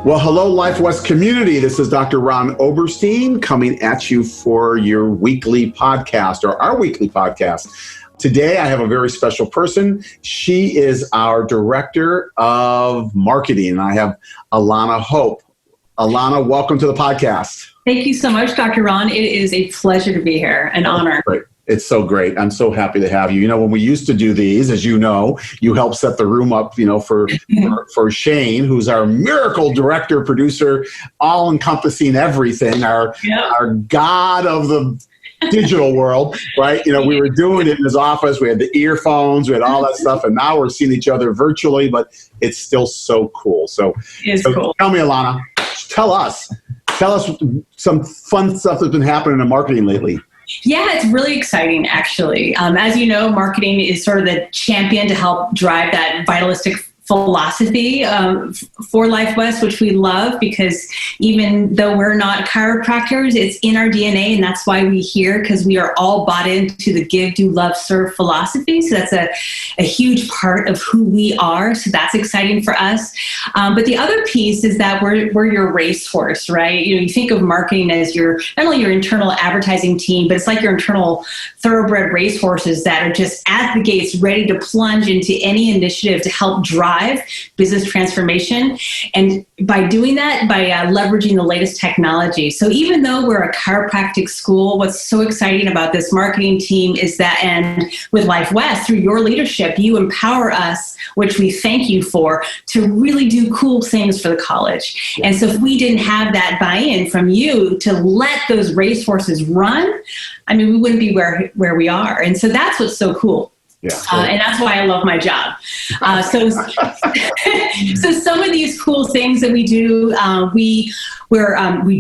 Well, hello, Life West community. This is Dr. Ron Oberstein coming at you for your weekly podcast, or our weekly podcast. Today, I have a very special person. She is our Director of Marketing. I have Alana Hope. Alana, welcome to the podcast. Thank you so much, Dr. Ron. It is a pleasure to be here, an honor. Great. It's so great. I'm so happy to have you. You know, when we used to do these, as you know, you helped set the room up, for Shane, who's our miracle director, producer, all-encompassing everything, our god of the digital world, right? You know, we were doing it in his office. We had the earphones, we had all that stuff, and now we're seeing each other virtually, but it's still so cool. So cool. Tell me, Alana, tell us some fun stuff that's been happening in marketing lately. Yeah, it's really exciting, actually. As you know, marketing is sort of the champion to help drive that vitalistic philosophy for Life West, which we love, because even though we're not chiropractors, it's in our DNA, and that's why we're here, because we are all bought into the give, do, love, serve philosophy. So that's a huge part of who we are. So that's exciting for us. But the other piece is that we're your racehorse, right? You know, you think of marketing as not only your internal advertising team, but it's like your internal thoroughbred racehorses that are just at the gates, ready to plunge into any initiative to help drive business transformation. And by doing that, by leveraging the latest technology. So even though we're a chiropractic school, what's so exciting about this marketing team is that, and with Life West, through your leadership, you empower us, which we thank you for, to really do cool things for the college. And so if we didn't have that buy-in from you to let those racehorses run, I mean, we wouldn't be where we are. And so that's what's so cool. Yeah. And that's why I love my job. So some of these cool things that we do, we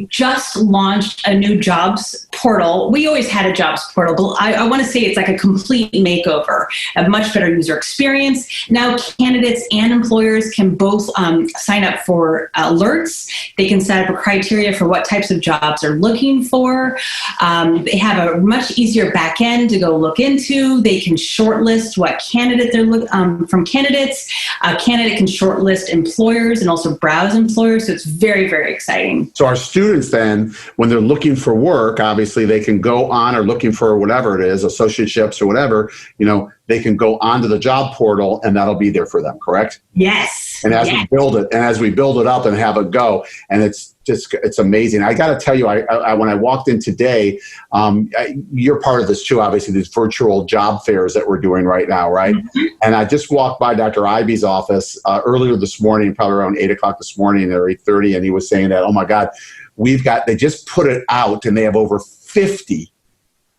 just launched a new jobs portal. We always had a jobs portal, but I want to say it's like a complete makeover, a much better user experience. Now candidates and employers can both sign up for alerts. They can set up a criteria for what types of jobs they're looking for. They have a much easier back end to go look into. They can shortlist what candidate they're looking from candidates. A candidate can shortlist employers and also browse employers. So it's very, very exciting. So our students then, when they're looking for work, obviously they can go on, or looking for whatever it is, associateships or whatever, they can go onto the job portal and that'll be there for them, correct? Yes. And as we build it up and have it go, and it's amazing. I got to tell you, I when I walked in today, you're part of this too, obviously, these virtual job fairs that we're doing right now, right? Mm-hmm. And I just walked by Dr. Iby's office earlier this morning, probably around 8 o'clock this morning or 8:30, and he was saying that, oh my God, they just put it out and they have over 50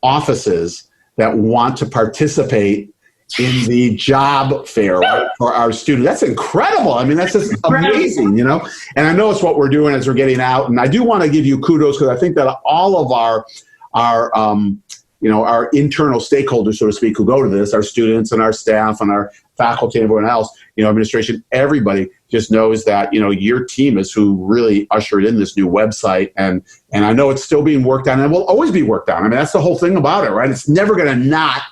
offices that want to participate in the job fair, right, for our students. That's incredible. I mean, that's just amazing, And I know it's what we're doing as we're getting out. And I do want to give you kudos, because I think that all of our internal stakeholders, so to speak, who go to this, our students and our staff and our faculty and everyone else, administration, everybody just knows that, your team is who really ushered in this new website. And I know it's still being worked on and will always be worked on. I mean, that's the whole thing about it, right? It's never going to not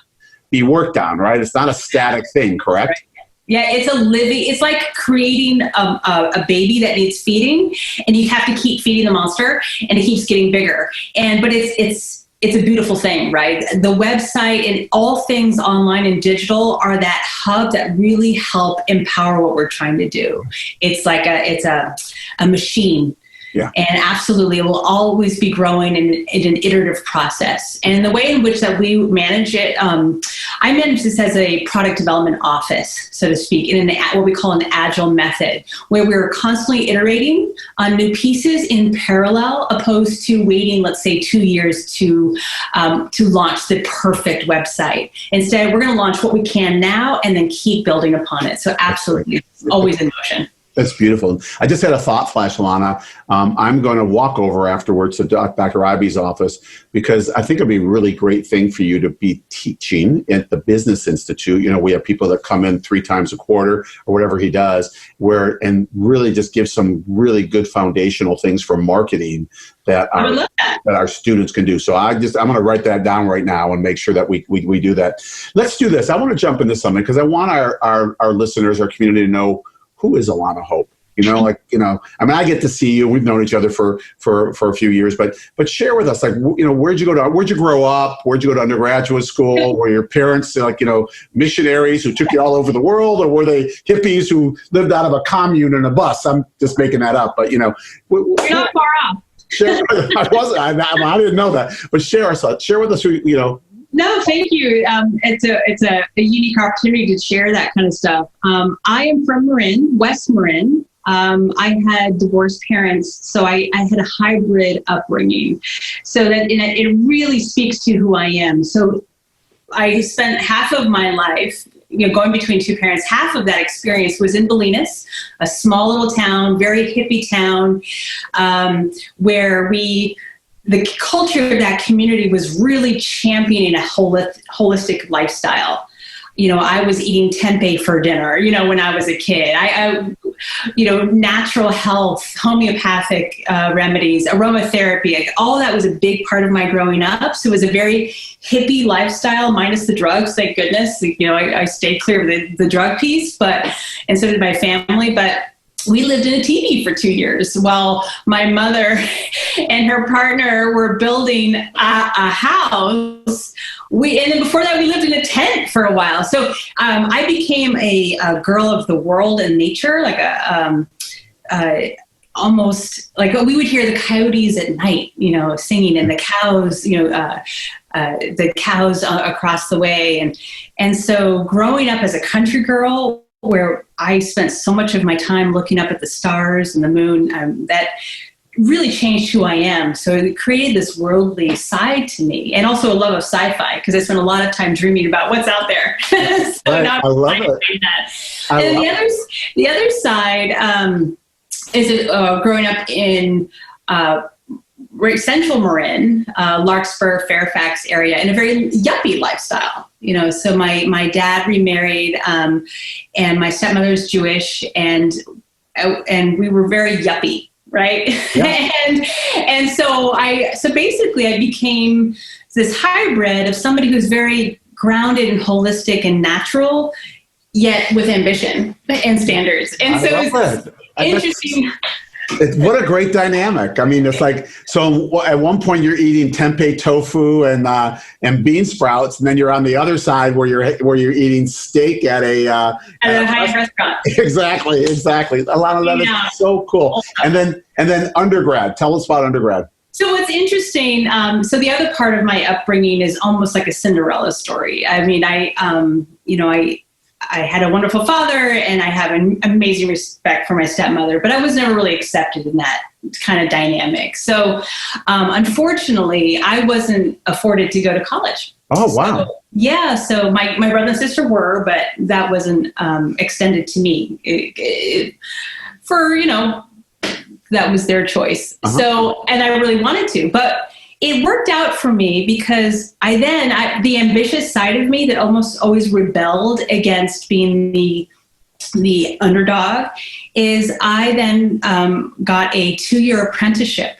be worked on, right? It's not a static thing, correct? Yeah, it's like creating a baby that needs feeding, and you have to keep feeding the monster, and it keeps getting bigger. But it's a beautiful thing, right? The website and all things online and digital are that hub that really help empower what we're trying to do. It's like it's a machine. Yeah. And absolutely, it will always be growing in an iterative process. And the way in which that we manage it, I manage this as a product development office, so to speak, in what we call an agile method, where we're constantly iterating on new pieces in parallel, opposed to waiting, let's say, 2 years to launch the perfect website. Instead, we're going to launch what we can now and then keep building upon it. So absolutely, it's always in motion. That's beautiful. I just had a thought flash, Alana. I'm going to walk over afterwards to Dr. Iby's office, because I think it'd be a really great thing for you to be teaching at the Business Institute. We have people that come in 3 times a quarter or whatever he does, and really just give some really good foundational things for marketing that our students can do. So I'm going to write that down right now and make sure that we do that. Let's do this. I want to jump into something, because I want our listeners, our community, to know, who is Alana Hope? I mean, I get to see you. We've known each other for a few years, but share with us, like, where'd you grow up? Where'd you go to undergraduate school? Were your parents missionaries who took you all over the world, or were they hippies who lived out of a commune in a bus? I'm just making that up, but you're not far off. I didn't know that, but share with us No, thank you. It's a unique opportunity to share that kind of stuff. I am from Marin, West Marin. I had divorced parents, so I had a hybrid upbringing. So that it really speaks to who I am. So I spent half of my life, going between two parents. Half of that experience was in Alanas, a small little town, very hippie town, where the culture of that community was really championing a holistic lifestyle. I was eating tempeh for dinner, when I was a kid. I natural health, homeopathic remedies, aromatherapy, like, all that was a big part of my growing up. So it was a very hippie lifestyle, minus the drugs, thank goodness. I stayed clear of the drug piece, and so did my family. But we lived in a teepee for 2 years while my mother and her partner were building a house. And then before that, we lived in a tent for a while. So I became a girl of the world and nature, like almost like we would hear the coyotes at night, singing, and the cows across the way. And so growing up as a country girl, where I spent so much of my time looking up at the stars and the moon, that really changed who I am. So it created this worldly side to me, and also a love of sci-fi, because I spent a lot of time dreaming about what's out there. Now I love it. That. The other side is growing up in central Marin, Larkspur, Fairfax area, in a very yuppie lifestyle. So my dad remarried, and my stepmother's Jewish, and we were very yuppie, right? Yeah. and so basically I became this hybrid of somebody who's very grounded and holistic and natural, yet with ambition and standards. And so it's interesting. What a great dynamic. I mean, it's like, so at one point you're eating tempeh tofu and bean sprouts, and then you're on the other side where you're eating steak at a high-end restaurant. Exactly. Alana, that is so cool. And then undergrad. Tell us about undergrad. So what's interesting, so the other part of my upbringing is almost like a Cinderella story. I mean, I had a wonderful father, and I have an amazing respect for my stepmother, but I was never really accepted in that kind of dynamic. So unfortunately, I wasn't afforded to go to college. Oh, wow. So my brother and sister were, but that wasn't extended to me that was their choice. Uh-huh. So, and I really wanted to, but it worked out for me because the ambitious side of me that almost always rebelled against being the underdog is I then got a 2-year apprenticeship.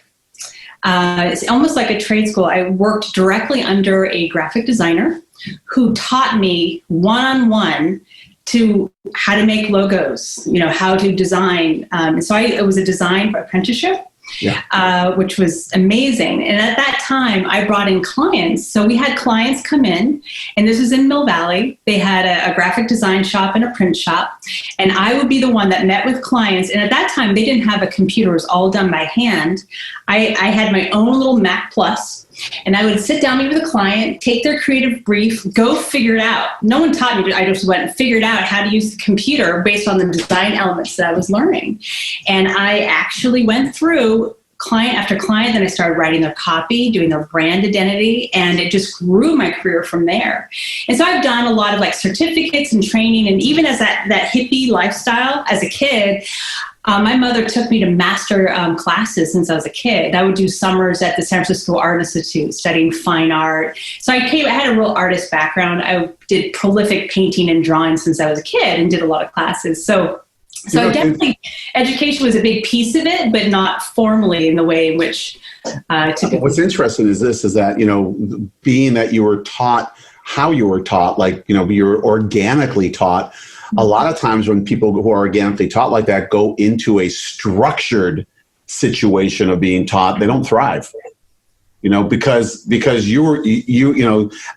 It's almost like a trade school. I worked directly under a graphic designer who taught me one-on-one to how to make logos, how to design. So it was a design apprenticeship. Yeah. Which was amazing. And at that time, I brought in clients. So we had clients come in, and this was in Mill Valley. They had a graphic design shop and a print shop. And I would be the one that met with clients. And at that time, they didn't have a computer. It was all done by hand. I had my own little Mac Plus, and I would sit down with the client, take their creative brief, go figure it out. No one taught me. I just went and figured out how to use the computer based on the design elements that I was learning. And I actually went through client after client, then I started writing their copy, doing their brand identity, and it just grew my career from there. And so I've done a lot of like certificates and training, and even as that hippie lifestyle as a kid, my mother took me to master classes since I was a kid. I would do summers at the San Francisco Art Institute studying fine art. So I had a real artist background. I did prolific painting and drawing since I was a kid and did a lot of classes. So I definitely, education was a big piece of it, but not formally in the way in which typically. What's interesting is that, being that you were taught how you were taught, like, you're organically taught. A lot of times when people who are organically taught like that go into a structured situation of being taught, they don't thrive. Because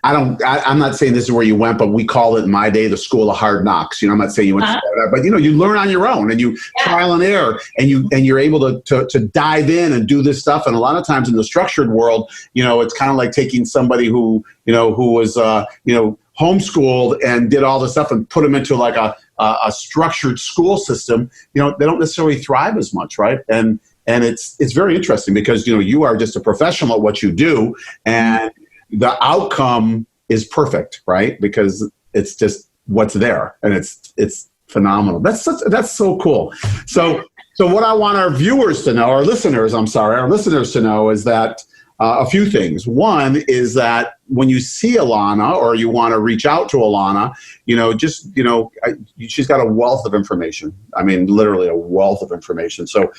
I'm not saying this is where you went, but we call it in my day the school of hard knocks. I'm not saying you went to that, but you learn on your own and you trial and error, and you're able to dive in and do this stuff. And a lot of times in the structured world, it's kind of like taking somebody who was homeschooled and did all this stuff and put them into like a structured school system. They don't necessarily thrive as much, right? And it's very interesting because, you are just a professional at what you do, and the outcome is perfect, right? Because it's just what's there, and it's phenomenal. That's so cool. So what I want our viewers to know, our listeners to know is that a few things. One is that when you see Alana or you want to reach out to Alana, she's got a wealth of information. I mean, literally a wealth of information. So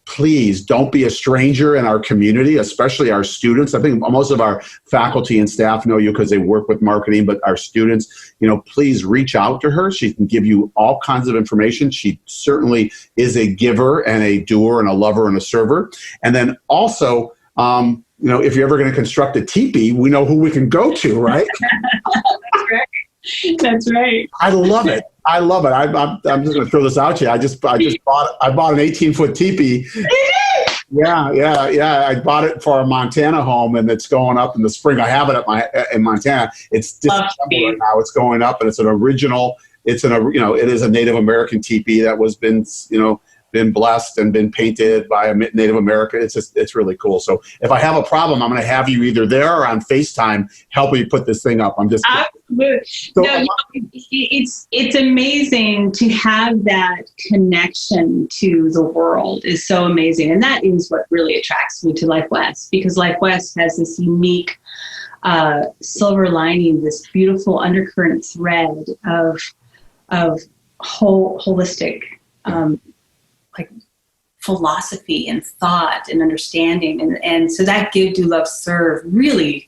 please don't be a stranger in our community, especially our students. I think most of our faculty and staff know you because they work with marketing, but our students, please reach out to her. She can give you all kinds of information. She certainly is a giver and a doer and a lover and a server. And then also, if you're ever going to construct a teepee, we know who we can go to, right? That's right. I love it. I'm just going to throw this out to you. I bought an 18-foot teepee. Yeah. I bought it for a Montana home, and it's going up in the spring. I have it in Montana. It's disassembled right now. It's going up, and it's an original. It is a Native American teepee that was been blessed and been painted by a Native American. It's really cool. So if I have a problem, I'm going to have you either there or on FaceTime helping you put this thing up. I'm just absolutely. It's amazing to have that connection to the world is so amazing. And that is what really attracts me to Life West, because Life West has this unique silver lining, this beautiful undercurrent thread of holistic like philosophy and thought and understanding. And so that give, do, love, serve really,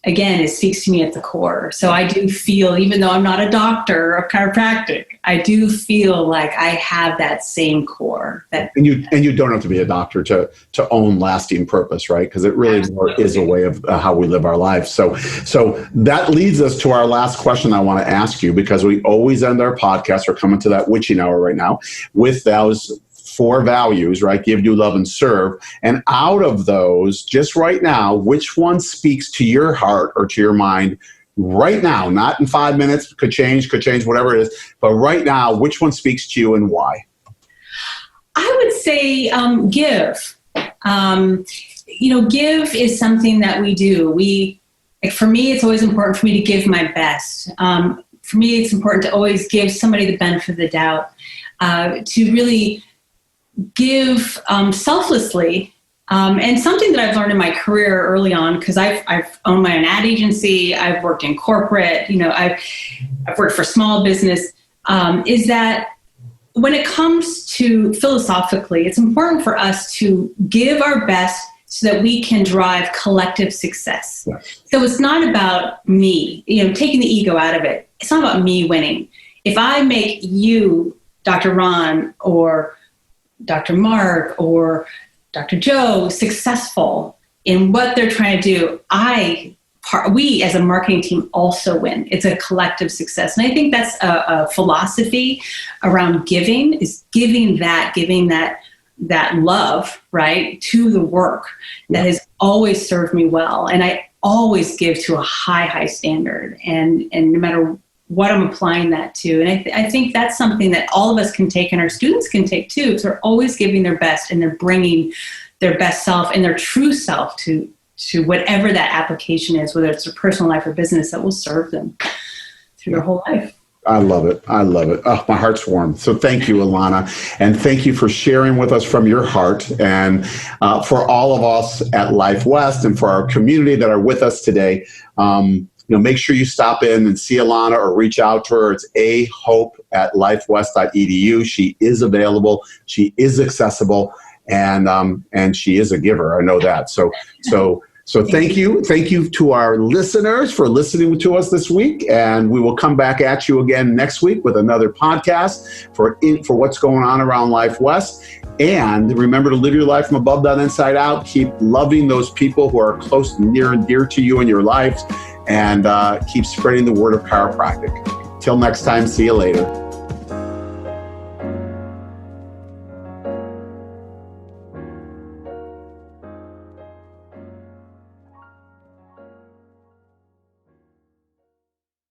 again, it speaks to me at the core. So I do feel, even though I'm not a doctor of chiropractic, I do feel like I have that same core. And you don't have to be a doctor to own lasting purpose, right? Because it really is a way of how we live our lives. So that leads us to our last question I want to ask you, because we always end our podcast, we're coming to that witching hour right now, with those 4 values, right? Give, do, love, and serve. And out of those, just right now, which one speaks to your heart or to your mind right now? Not in 5 minutes, could change, whatever it is. But right now, which one speaks to you and why? I would say give. Give is something that we do. For me, it's always important for me to give my best. For me, it's important to always give somebody the benefit of the doubt, to really give selflessly. And something that I've learned in my career early on, because I've owned my own ad agency, I've worked in corporate, I've worked for small business, is that when it comes to philosophically, it's important for us to give our best so that we can drive collective success. Yeah. So it's not about me, taking the ego out of it. It's not about me winning. If I make you, Dr. Ron, or Dr. Mark, or Dr. Joe successful in what they're trying to do, we as a marketing team also win. It's a collective success. And I think that's a philosophy around giving, is giving that love, right, to the work that has always served me well. And I always give to a high standard, and no matter what I'm applying that to. And I think that's something that all of us can take, and our students can take too, because they're always giving their best, and they're bringing their best self and their true self to whatever that application is, whether it's their personal life or business, that will serve them through their whole life. I love it. Oh, my heart's warm. So thank you, Alana. And thank you for sharing with us from your heart. And for all of us at Life West and for our community that are with us today, make sure you stop in and see Alana or reach out to her. It's ahope@lifewest.edu. She is available. She is accessible, and she is a giver. I know that. So So thank you. Thank you to our listeners for listening to us this week. And we will come back at you again next week with another podcast for what's going on around Life West. And remember to live your life from above down, inside out. Keep loving those people who are close, near, and dear to you in your lives. And keep spreading the word of chiropractic. Till next time, see you later.